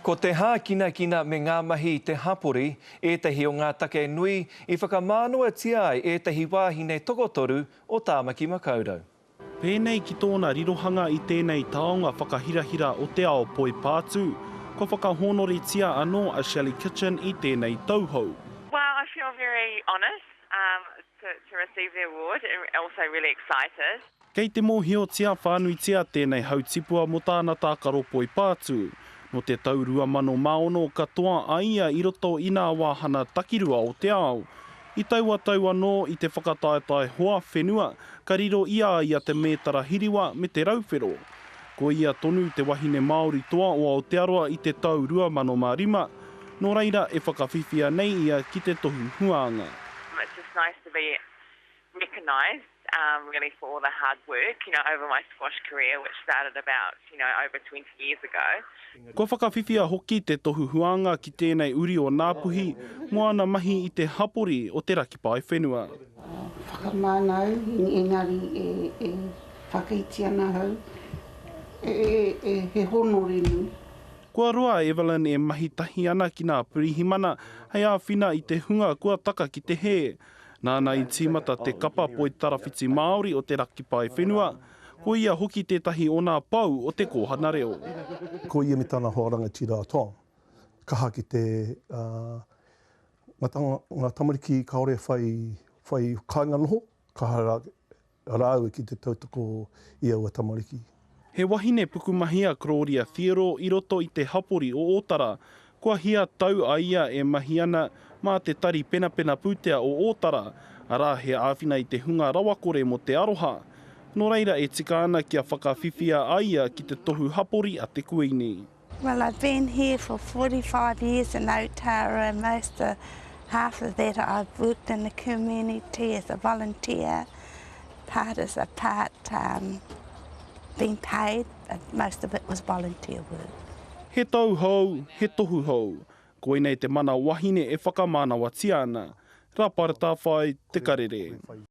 Ko te hākina me ngā mahi te hapori, ētahi o ngā take nui I whakamānua tia ai ētahi wāhine tokotoru o Tāmaki Makaurau. Pēnei ki tōna rirohanga I tēnei taonga whakahirahira o te ao Poi Pātū, ko whakahonori tia anō a Shelley Kitchen I tēnei tauhou. Well, I feel very honoured to receive the award and also really excited. Kei te mōhio tia whānui tia tēnei hautipua mo tāna tākaro Poi Pātū. No te taurua mano maono katoa aia I roto I nā wāhana takirua o te ao. I taua anō I te whakataetai hoa whenua, ka riro ia te mētara hiriwa me te rauwhero. Ko ia tonu te wahine Māori toa o Aotearoa I te tau 2005, no reira e whakawhiwhia nei ia ki te tohu huanga. It's just nice to be recognised really for all the hard work, over my squash career, which started about, over 20 years ago. Ko whakawhiwhia hoki te tohu huanga ki tēnei uri o Ngāpuhi, moana mahi I te hapori o te rakipai whenua. Whakamānau, engari e whakaiti ana hau, he honori nui. Kua roa Evelyn e mahi tahi ana ki ngā pirihimana, hei āwhina I te hunga kua taka ki te he. Nāna I tīmata te kapa Poi Tarawhiti Māori o te rakipai whenua, ko ia hoki tētahi o nā pau o te kohana reo. Ko ia me tāna hoaranga tira atoa. Kaha ki te ngā tamariki kaore whai kāinga noho, kaha rāu ki te tautoko ia ua tamariki. He wahine pukumahia Gloria Thiero I roto I te hapori o Ōtara, kua hia tau a ia e mahi ana mā te tari penapena pūtea o Ōtara, arā he āwhina I te hunga rawakore mo te aroha. No reira e tika ana kia whakawhiwhia a ia ki te tohu hapori a te kuini. Well, I've been here for 45 years in Otara, and half of that I've worked in the community as a volunteer, part as a part being paid, but most of it was volunteer work. He tau hou, he tohu hou. Koinei te mana wahine e whakamānawa tia ana. Rā parata whai te karere.